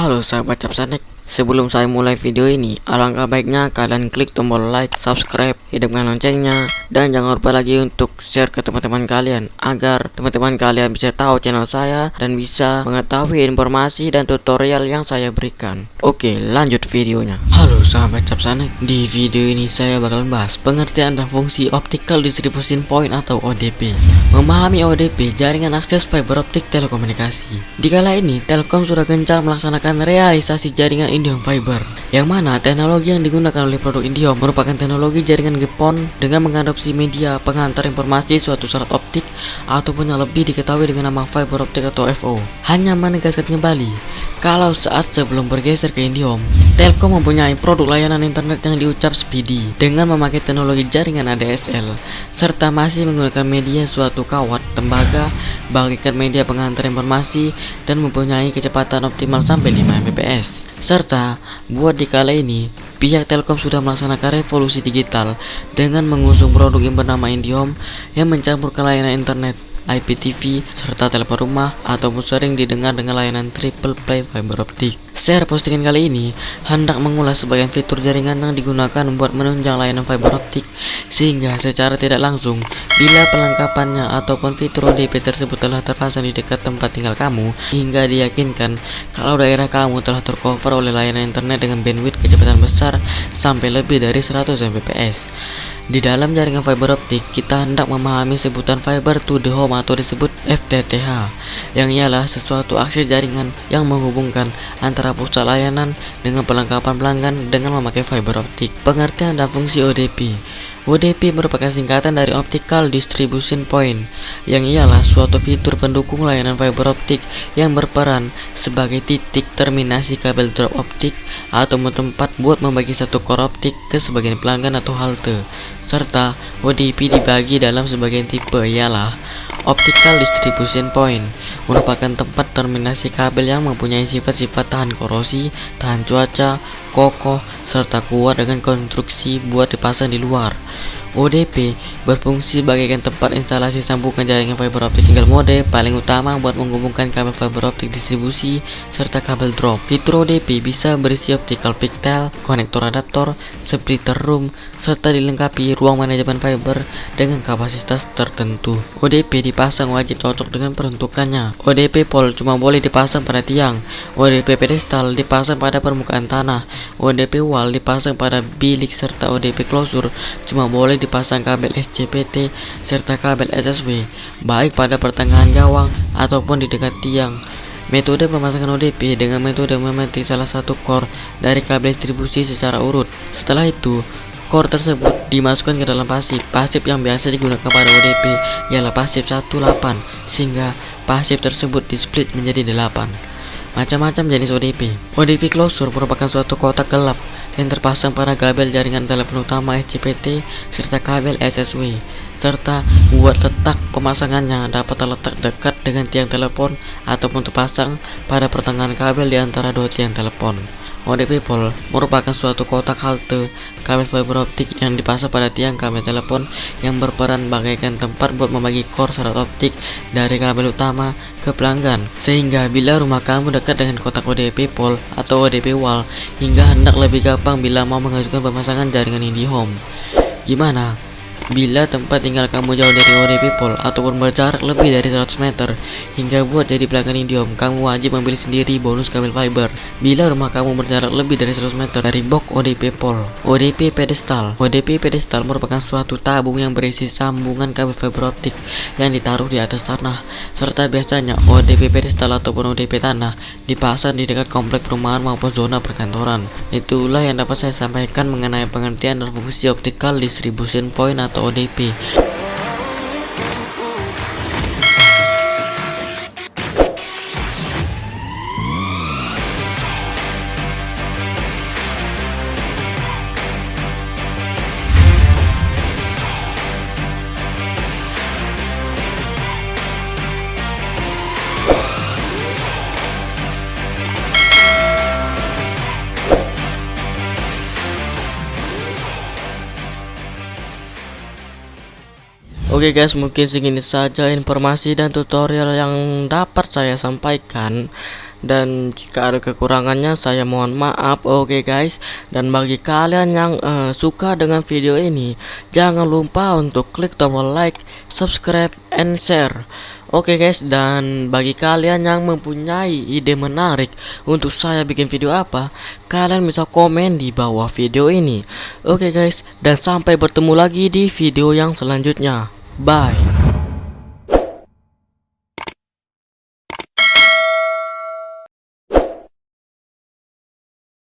Halo sahabat Capsanek, sebelum saya mulai video ini, alangkah baiknya kalian klik tombol like, subscribe, hidupkan loncengnya, dan jangan lupa lagi untuk share ke teman-teman kalian agar teman-teman kalian bisa tahu channel saya dan bisa mengetahui informasi dan tutorial yang saya berikan. Oke, lanjut videonya. Halo sahabat Capsanek, di video ini saya bakal bahas pengertian dan fungsi Optical Distribution Point atau ODP. Memahami ODP, jaringan akses fiber optik telekomunikasi. Di kala ini, Telkom sudah gencar melaksanakan realisasi jaringan Indihome Fiber, yang mana teknologi yang digunakan oleh produk Indihome merupakan teknologi jaringan GPON dengan mengadopsi media penghantar informasi suatu syarat optik ataupun yang lebih diketahui dengan nama fiber optik atau FO. Hanya menegaskan kembali, kalau saat sebelum bergeser ke Indihome, Telkom mempunyai produk layanan internet yang diucap speedy dengan memakai teknologi jaringan ADSL serta masih menggunakan media suatu kawat tembaga bagaikan media penghantar informasi dan mempunyai kecepatan optimal sampai 5 Mbps. Serta buat di kala ini, pihak Telkom sudah melaksanakan revolusi digital dengan mengusung produk yang bernama Indihome yang mencampurkan layanan internet, IPTV, serta telepon rumah ataupun sering didengar dengan layanan triple play fiber optik. Share postingan kali ini hendak mengulas sebagian fitur jaringan yang digunakan buat menunjang layanan fiber optik, sehingga secara tidak langsung bila perlengkapannya ataupun fitur ODP tersebut telah terpasang di dekat tempat tinggal kamu, hingga diyakinkan kalau daerah kamu telah tercover oleh layanan internet dengan bandwidth kecepatan besar sampai lebih dari 100 Mbps. Di dalam jaringan fiber optik, kita hendak memahami sebutan fiber to the home atau disebut FTTH, yang ialah sesuatu akses jaringan yang menghubungkan antara pusat layanan dengan perlengkapan pelanggan dengan memakai fiber optik. Pengertian dan fungsi ODP. ODP merupakan singkatan dari Optical Distribution Point, yang ialah suatu fitur pendukung layanan fiber optik yang berperan sebagai titik terminasi kabel drop optik atau tempat buat membagi satu core optik ke sebagian pelanggan atau halte. Serta ODP dibagi dalam sebagian tipe, ialah Optical Distribution Point merupakan tempat terminasi kabel yang mempunyai sifat-sifat tahan korosi, tahan cuaca, kokoh, serta kuat dengan konstruksi buat dipasang di luar. ODP berfungsi bagaikan tempat instalasi sambungan jaringan fiber optik single mode paling utama buat menghubungkan kabel fiber optik distribusi serta kabel drop. Fitur ODP bisa berisi optical pigtail, konektor adaptor, splitter room, serta dilengkapi ruang manajemen fiber dengan kapasitas tertentu. ODP dipasang wajib cocok dengan peruntukannya. ODP pole cuma boleh dipasang pada tiang. ODP pedestal dipasang pada permukaan tanah. ODP wall dipasang pada bilik, serta ODP closure cuma boleh dipasang kabel SCPT serta kabel SSW, baik pada pertengahan gawang ataupun di dekat tiang. Metode pemasangan ODP dengan metode memetik salah satu core dari kabel distribusi secara urut. Setelah itu, core tersebut dimasukkan ke dalam pasif. Pasif yang biasa digunakan pada ODP ialah pasif 18, sehingga pasif tersebut di-split menjadi 8. Macam-macam jenis ODP. ODP closure merupakan suatu kotak gelap yang terpasang pada kabel jaringan telepon utama SCPT serta kabel SSW, serta buat letak pemasangannya dapat terletak dekat dengan tiang telepon ataupun terpasang pada pertengahan kabel di antara dua tiang telepon. ODP pole merupakan suatu kotak halte kabel fiber optik yang dipasang pada tiang kabel telepon yang berperan bagaikan tempat buat membagi core syarat optik dari kabel utama ke pelanggan, sehingga bila rumah kamu dekat dengan kotak ODP pole atau ODP wall, hingga hendak lebih gampang bila mau mengajukan pemasangan jaringan Indihome. Gimana bila tempat tinggal kamu jauh dari ODP pole ataupun berjarak lebih dari 100 meter? Hingga buat jadi pelanggan Indihome, kamu wajib membeli sendiri bonus kabel fiber bila rumah kamu berjarak lebih dari 100 meter dari box ODP pole. ODP pedestal. ODP pedestal merupakan suatu tabung yang berisi sambungan kabel fiber optik yang ditaruh di atas tanah, serta biasanya ODP pedestal ataupun ODP tanah dipasang di dekat komplek perumahan maupun zona perkantoran. Itulah yang dapat saya sampaikan mengenai pengertian dan fungsi Optical Distribution Point atau ODP. Oke guys, mungkin segini saja informasi dan tutorial yang dapat saya sampaikan. Dan jika ada kekurangannya saya mohon maaf. Oke guys, dan bagi kalian yang suka dengan video ini, jangan lupa untuk klik tombol like, subscribe, and share. Oke guys, dan bagi kalian yang mempunyai ide menarik untuk saya bikin video apa, kalian bisa komen di bawah video ini. Oke guys, dan sampai bertemu lagi di video yang selanjutnya. Bye.